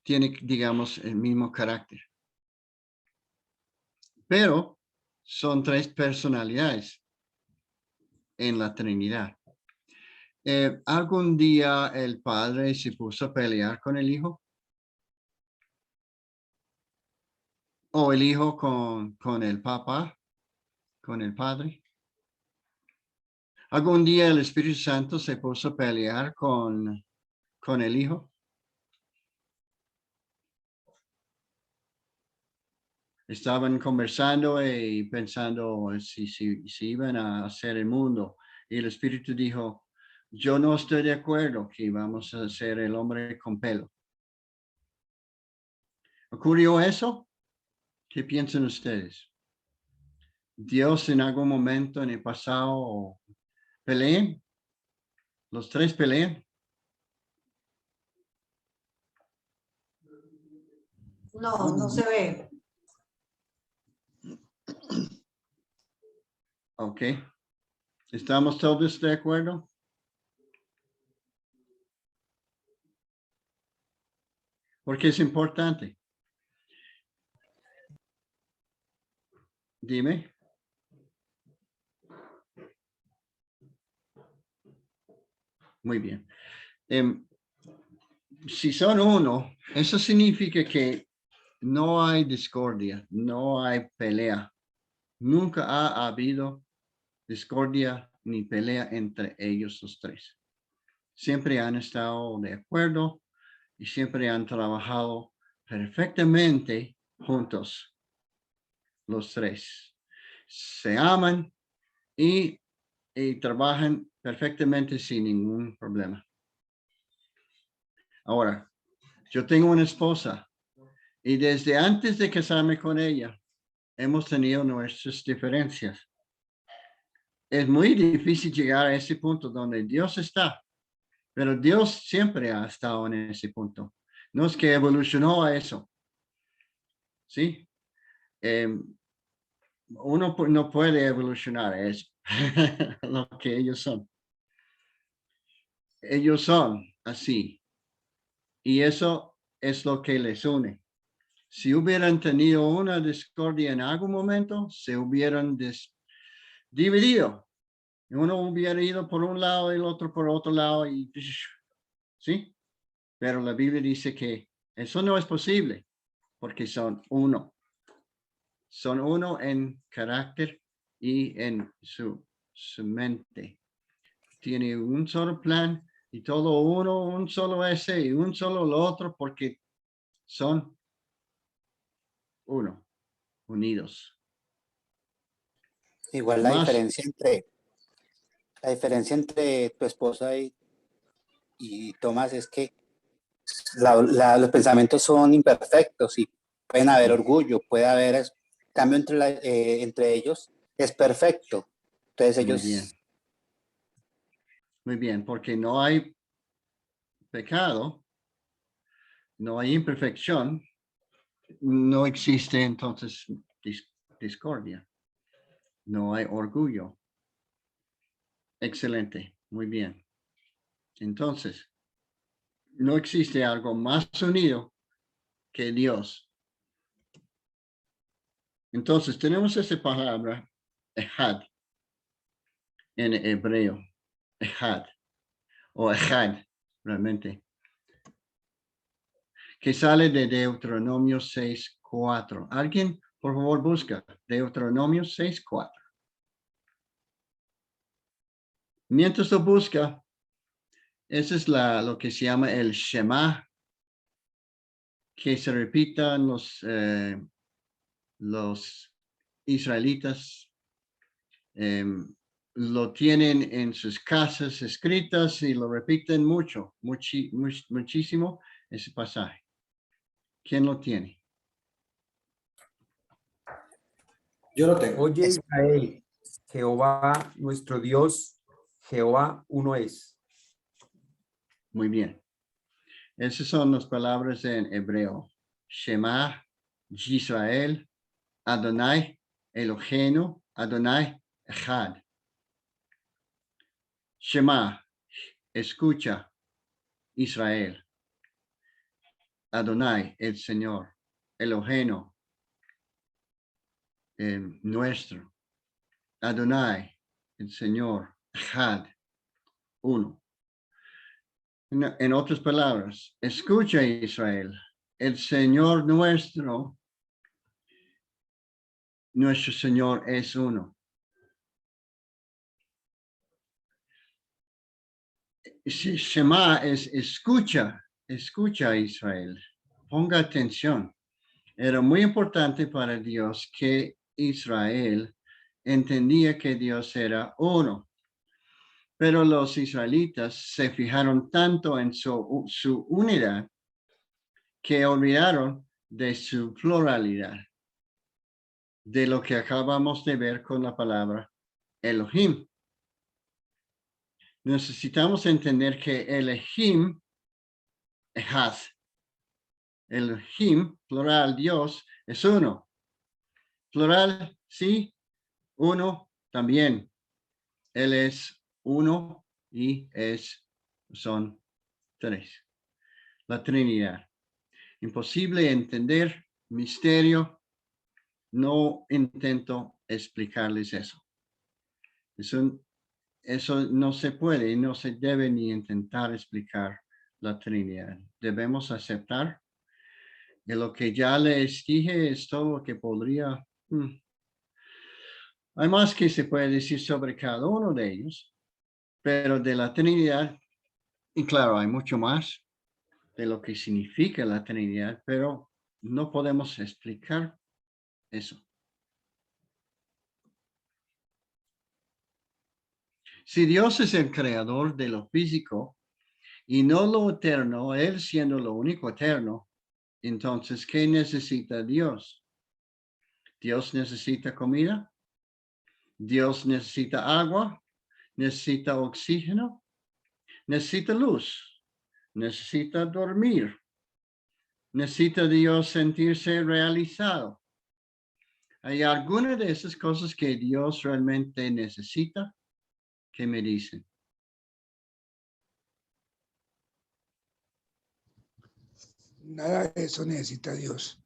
Tiene, digamos, el mismo carácter. Pero son tres personalidades en la Trinidad. ¿Algún día el Padre se puso a pelear con el Hijo? ¿O el Hijo con el Papá? ¿Con el Padre? ¿Algún día el Espíritu Santo se puso a pelear con el Hijo? Estaban conversando y pensando si iban a hacer el mundo. Y el Espíritu dijo, yo no estoy de acuerdo que vamos a hacer el hombre con pelo. ¿Ocurrió eso? ¿Qué piensan ustedes? ¿Dios en algún momento en el pasado peleen? ¿Los tres pelean? No, no se ve. Ok. ¿Estamos todos de acuerdo? porque es importante. Dime. Muy bien. Si son uno, eso significa que no hay discordia, no hay pelea. Nunca ha habido discordia ni pelea entre ellos los tres. Siempre han estado de acuerdo y siempre han trabajado perfectamente juntos, los tres. Se aman y trabajan perfectamente sin ningún problema. Ahora, yo tengo una esposa y desde antes de casarme con ella, hemos tenido nuestras diferencias. Es muy difícil llegar a ese punto donde Dios está, pero Dios siempre ha estado en ese punto. No es que evolucionó a eso. ¿Sí? Uno no puede evolucionar a eso, lo que ellos son. Ellos son así. Y eso es lo que les une. Si hubieran tenido una discordia en algún momento, se hubieran dividido. Uno hubiera ido por un lado y el otro por otro lado. ¿Sí? Pero la Biblia dice que eso no es posible porque son uno. Son uno en carácter y en su mente. Tiene un solo plan y todo uno, un solo ese y un solo lo otro porque son uno, unidos. Igual Más, la diferencia entre tu esposa y Tomás es que los pensamientos son imperfectos y pueden haber orgullo, puede haber cambio entre ellos, es perfecto. Entonces muy bien, ellos, muy bien, porque no hay pecado, no hay imperfección, no existe entonces discordia, no hay orgullo. Excelente, muy bien. Entonces, no existe algo más unido que Dios. Entonces, tenemos esa palabra, ejad, en hebreo, ejad, o ejad, realmente, que sale de Deuteronomio 6:4. ¿Alguien, por favor, busca Deuteronomio 6:4? Mientras lo busca, esa es lo que se llama el Shema, que se repitan los israelitas. Lo tienen en sus casas escritas y lo repiten muchísimo ese pasaje. ¿Quién lo tiene? Yo lo tengo. Oye Israel, Jehová nuestro Dios, Jehová uno es. Muy bien. Esas son las palabras en hebreo. Shema, Yisrael, Adonai, Eloheinu, Adonai, Echad. Shema, escucha, Israel. Adonai, el Señor. Eloheinu, nuestro. Adonai, el Señor. Echad, uno. En otras palabras, escucha, Israel. El Señor nuestro Señor es uno. Shema es escucha Israel. Ponga atención. Era muy importante para Dios que Israel entendía que Dios era uno. Pero los israelitas se fijaron tanto en su unidad que olvidaron de su pluralidad, de lo que acabamos de ver con la palabra Elohim. Necesitamos entender que Elohim, Echad, Elohim, plural, Dios, es uno. Plural, sí, uno también. Él es uno y son tres. La Trinidad. imposible entender, misterio. No intento explicarles eso. Eso no se puede y no se debe ni intentar explicar la Trinidad. Debemos aceptar que lo que ya les dije es todo lo que podría. Hay más que se puede decir sobre cada uno de ellos, pero de la Trinidad, y claro, hay mucho más de lo que significa la Trinidad, pero no podemos explicar eso. Si Dios es el creador de lo físico y no lo eterno, Él siendo lo único eterno, entonces, ¿qué necesita Dios? ¿Dios necesita comida? ¿Dios necesita agua? ¿Necesita oxígeno? ¿Necesita luz? ¿Necesita dormir? ¿Necesita Dios sentirse realizado? ¿Hay alguna de esas cosas que Dios realmente necesita? ¿Qué me dicen? Nada de eso necesita Dios.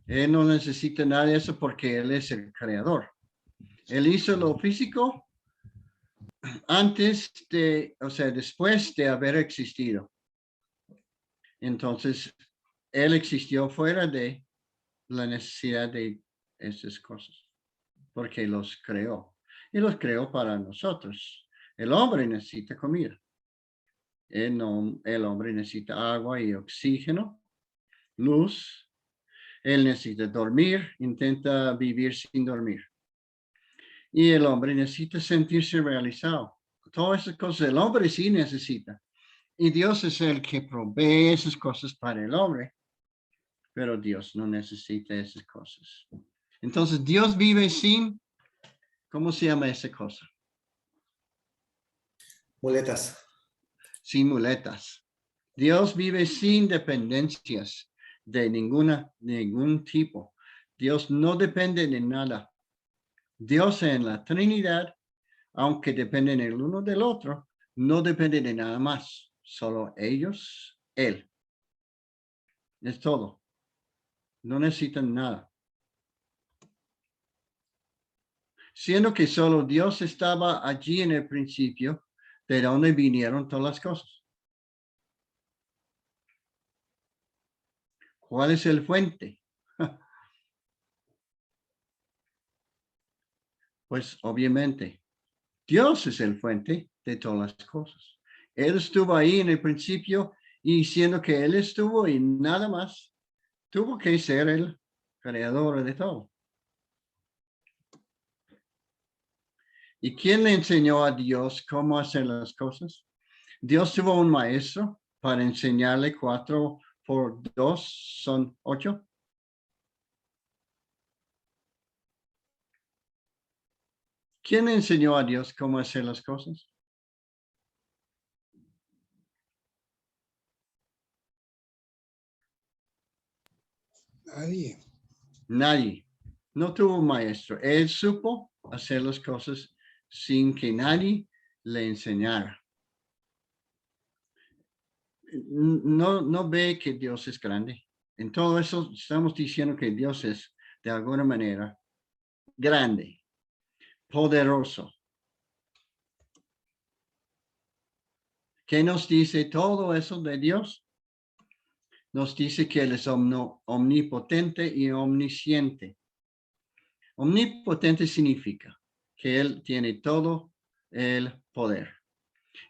Él no necesita nada de eso porque Él es el creador. Él hizo lo físico después de haber existido. Entonces, Él existió fuera de la necesidad de esas cosas, porque los creó. Y los creó para nosotros. El hombre necesita comida. El hombre necesita agua y oxígeno, luz. Él necesita dormir, intenta vivir sin dormir. Y el hombre necesita sentirse realizado. Todas esas cosas el hombre sí necesita. Y Dios es el que provee esas cosas para el hombre. Pero Dios no necesita esas cosas. Entonces Dios vive sin, ¿cómo se llama esa cosa? Muletas. Sin muletas. Dios vive sin dependencias de ningún tipo. Dios no depende de nada. Dios en la Trinidad, aunque dependen el uno del otro, no depende de nada más. Solo ellos, Él. Es todo. No necesitan nada. Siendo que solo Dios estaba allí en el principio, ¿de dónde vinieron todas las cosas? ¿Cuál es el fuente? Pues obviamente, Dios es el fuente de todas las cosas. Él estuvo ahí en el principio y siendo que Él estuvo y nada más, tuvo que ser el creador de todo. ¿Y quién le enseñó a Dios cómo hacer las cosas? Dios tuvo un maestro para enseñarle 4 por 2 son 8. ¿Quién le enseñó a Dios cómo hacer las cosas? Nadie. Nadie. No tuvo un maestro. Él supo hacer las cosas sin que nadie le enseñara. No ve que Dios es grande. En todo eso estamos diciendo que Dios es de alguna manera grande, poderoso. ¿Qué nos dice todo eso de Dios? Nos dice que Él es omnipotente y omnisciente. Omnipotente significa que Él tiene todo el poder.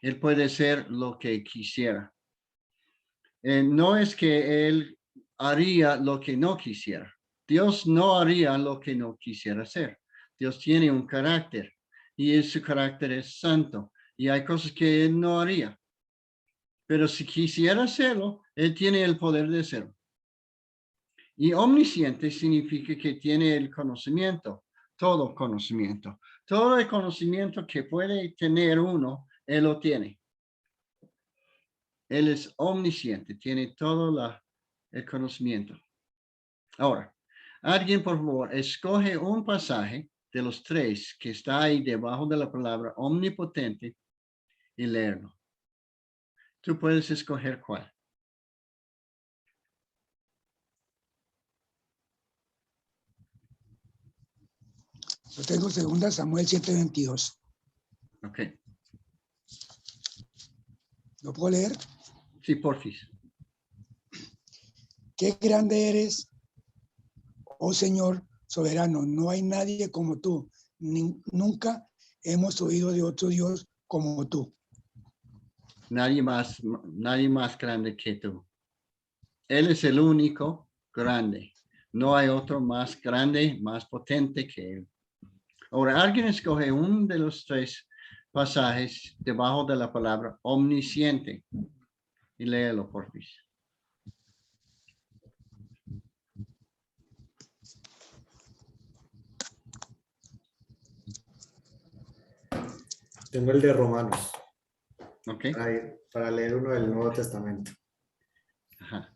Él puede ser lo que quisiera. No es que Él haría lo que no quisiera. Dios no haría lo que no quisiera hacer. Dios tiene un carácter y su carácter es santo. Y hay cosas que Él no haría. Pero si quisiera hacerlo, Él tiene el poder de hacerlo. Y omnisciente significa que tiene el conocimiento, todo conocimiento. Todo el conocimiento que puede tener uno, Él lo tiene. Él es omnisciente, tiene todo el conocimiento. Ahora, alguien por favor, escoge un pasaje de los 3 que está ahí debajo de la palabra omnipotente y leerlo. Tú puedes escoger cuál. Yo tengo 2 Samuel 7:22. Ok. ¿Lo puedo leer? Sí, porfis. Qué grande eres, oh Señor soberano. No hay nadie como tú. Nunca hemos oído de otro Dios como tú. Nadie más grande que tú. Él es el único grande. No hay otro más grande, más potente que él. Ahora, alguien escoge uno de los 3 pasajes debajo de la palabra omnisciente y léelo, por favor. Tengo el de Romanos, Ok. para leer uno del Nuevo Testamento. Ajá.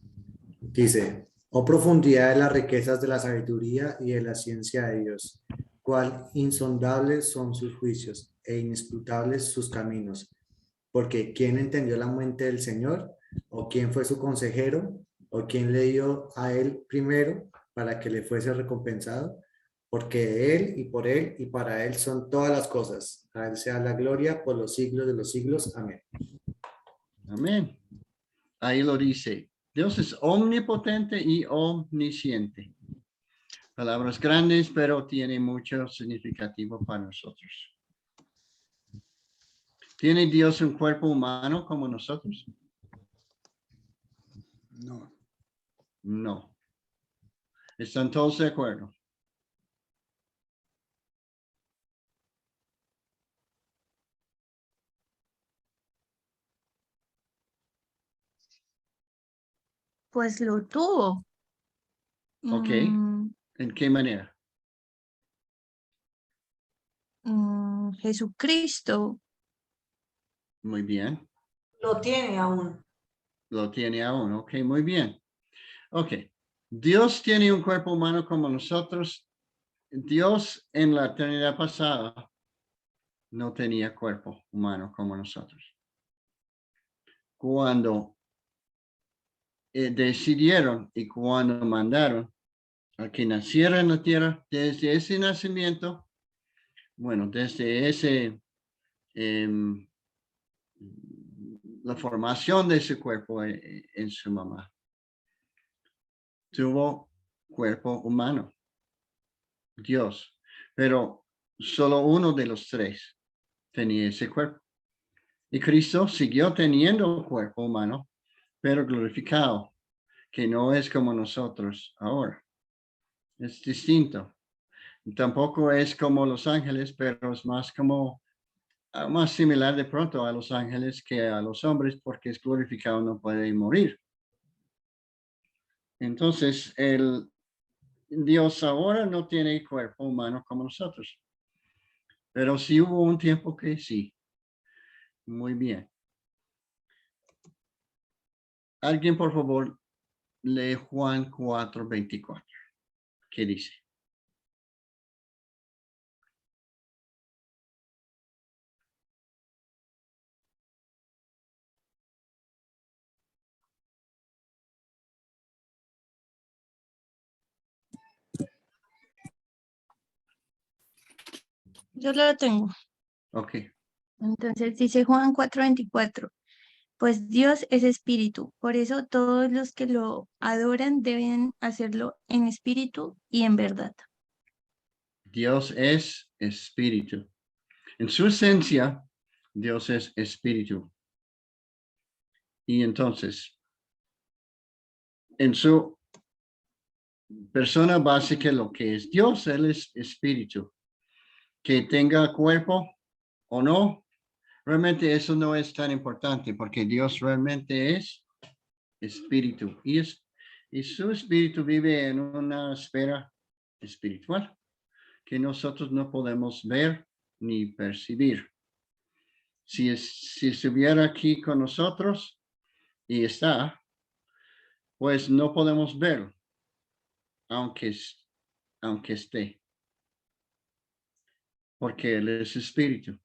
Dice, oh profundidad de las riquezas de la sabiduría y de la ciencia de Dios, cuál insondables son sus juicios e inescrutables sus caminos. Porque ¿quién entendió la mente del Señor? ¿O quién fue su consejero? ¿O quién le dio a él primero para que le fuese recompensado? Porque de él y por él y para él son todas las cosas. A él sea la gloria por los siglos de los siglos. Amén. Amén. Ahí lo dice. Dios es omnipotente y omnisciente. Palabras grandes, pero tiene mucho significativo para nosotros. ¿Tiene Dios un cuerpo humano como nosotros? No. No. ¿Están todos de acuerdo? Pues lo tuvo. Ok. Mm, ¿En qué manera? Jesucristo. Muy bien. Lo tiene aún. Lo tiene aún. Ok, muy bien. Ok. Dios tiene un cuerpo humano como nosotros. Dios en la eternidad pasada no tenía cuerpo humano como nosotros. Cuando decidieron y cuando mandaron a que naciera en la tierra, desde ese nacimiento, bueno, desde ese, la formación de ese cuerpo en su mamá, tuvo cuerpo humano, Dios, pero solo uno de los 3 tenía ese cuerpo. Y Cristo siguió teniendo cuerpo humano, pero glorificado, que no es como nosotros ahora. Es distinto. Tampoco es como los ángeles, pero es más como, más similar de pronto a los ángeles que a los hombres, porque es glorificado, no puede morir. Entonces, el Dios ahora no tiene cuerpo humano como nosotros. Pero sí hubo un tiempo que sí. Muy bien. Alguien, por favor, lee Juan 4:24. ¿Qué dice? Yo lo tengo. Ok. Entonces dice Juan 4:24. Pues Dios es espíritu, por eso todos los que lo adoran deben hacerlo en espíritu y en verdad. Dios es espíritu. En su esencia, Dios es espíritu. Y entonces, en su persona básica, lo que es Dios, Él es espíritu. Que tenga cuerpo o no, realmente eso no es tan importante porque Dios realmente es espíritu. Y su espíritu vive en una esfera espiritual que nosotros no podemos ver ni percibir. Si estuviera aquí con nosotros y está, pues no podemos verlo, aunque esté, porque Él es espíritu.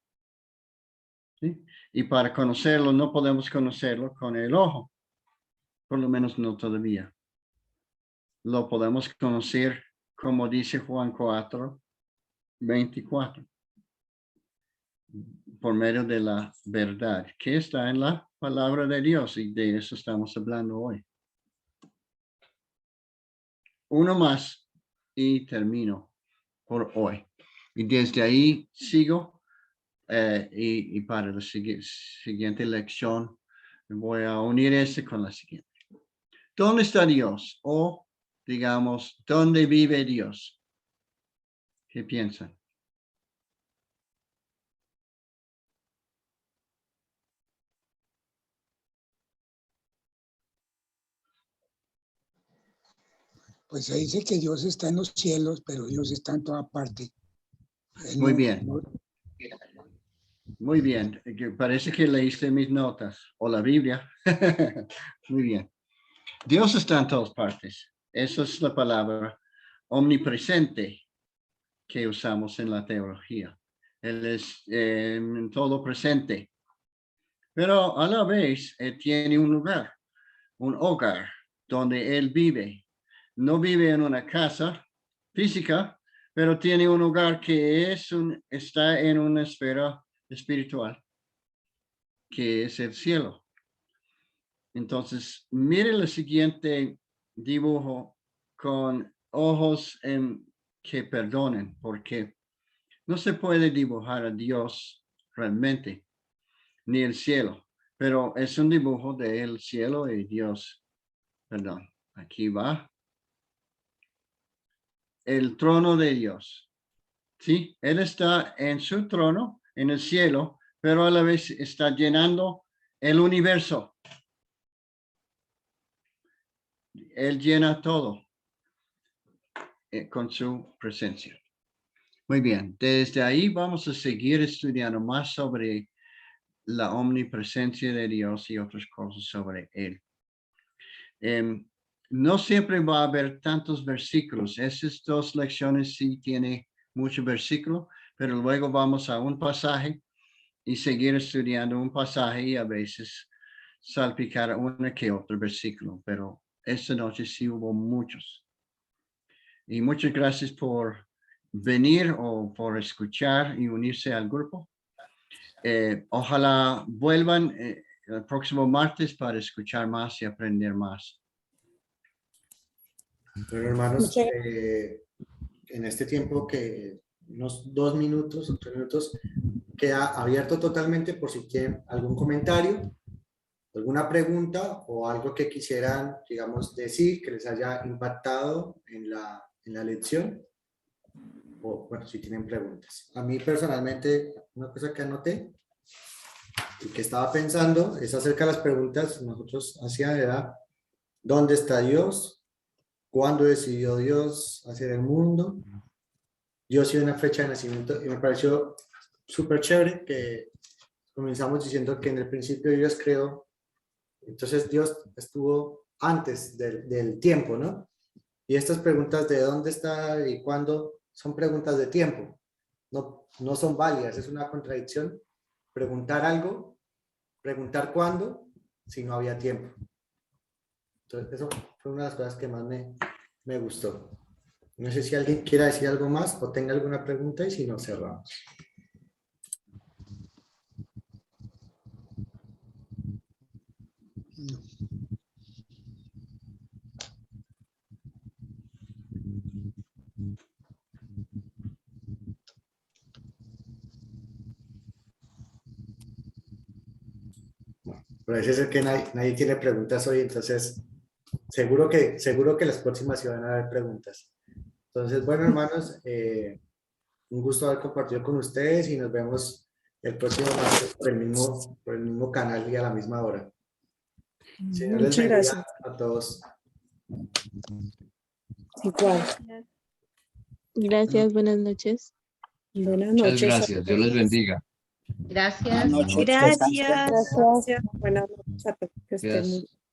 ¿Sí? Y para conocerlo, no podemos conocerlo con el ojo, por lo menos no todavía. Lo podemos conocer, como dice Juan 4, 24. Por medio de la verdad, que está en la palabra de Dios, y de eso estamos hablando hoy. Uno más y termino por hoy. Y desde ahí sigo y para la siguiente lección voy a unir este con la siguiente. ¿Dónde está Dios? O digamos, ¿dónde vive Dios? ¿Qué piensan? Pues se dice que Dios está en los cielos, pero Dios está en toda parte. Muy bien. Muy bien. Parece que leíste mis notas o la Biblia. Muy bien. Dios está en todas partes. Esa es la palabra omnipresente que usamos en la teología. Él es en todo presente. Pero a la vez, Él tiene un lugar, un hogar, donde Él vive. No vive en una casa física, pero tiene un hogar que está en una esfera espiritual, que es el cielo. Entonces, miren el siguiente dibujo con ojos que perdonen, porque no se puede dibujar a Dios realmente, ni el cielo, pero es un dibujo del cielo y Dios. Perdón, aquí va. El trono de Dios. Sí, Él está en su trono, en el cielo, pero a la vez está llenando el universo. Él llena todo con su presencia. Muy bien, desde ahí vamos a seguir estudiando más sobre la omnipresencia de Dios y otras cosas sobre Él. No siempre va a haber tantos versículos. Esas dos lecciones sí tienen mucho versículo, pero luego vamos a un pasaje y seguir estudiando un pasaje y a veces salpicar uno que otro versículo, pero esta noche sí hubo muchos. Y muchas gracias por venir o por escuchar y unirse al grupo. Ojalá vuelvan el próximo martes para escuchar más y aprender más. Bueno, hermanos, en este tiempo que unos 2 minutos o 3 minutos queda abierto totalmente por si tienen algún comentario, alguna pregunta o algo que quisieran, digamos, decir que les haya impactado en la lección. O, bueno, si tienen preguntas. A mí personalmente, una cosa que anoté y que estaba pensando es acerca de las preguntas que nosotros hacíamos era ¿dónde está Dios? ¿Cuándo decidió Dios hacer el mundo? Dios y una fecha de nacimiento. Y me pareció súper chévere que comenzamos diciendo que en el principio Dios creó. Entonces Dios estuvo antes del tiempo, ¿no? Y estas preguntas de dónde está y cuándo son preguntas de tiempo. No son válidas, es una contradicción. Preguntar algo, preguntar cuándo, si no había tiempo. Entonces, eso fue una de las cosas que más me gustó. No sé si alguien quiera decir algo más o tenga alguna pregunta y si no, cerramos. Parece ser que nadie tiene preguntas hoy, entonces seguro que las próximas sí van a haber preguntas. Entonces, bueno, hermanos, un gusto haber compartido con ustedes y nos vemos el próximo martes por el mismo canal y a la misma hora. Señor les bendiga a todos. Igual. Gracias, buenas noches. Buenas Muchas noches. gracias. Dios les bendiga. Gracias. Buenas noches. Gracias. Gracias. Buenas noches a todos. Que estén muy bien.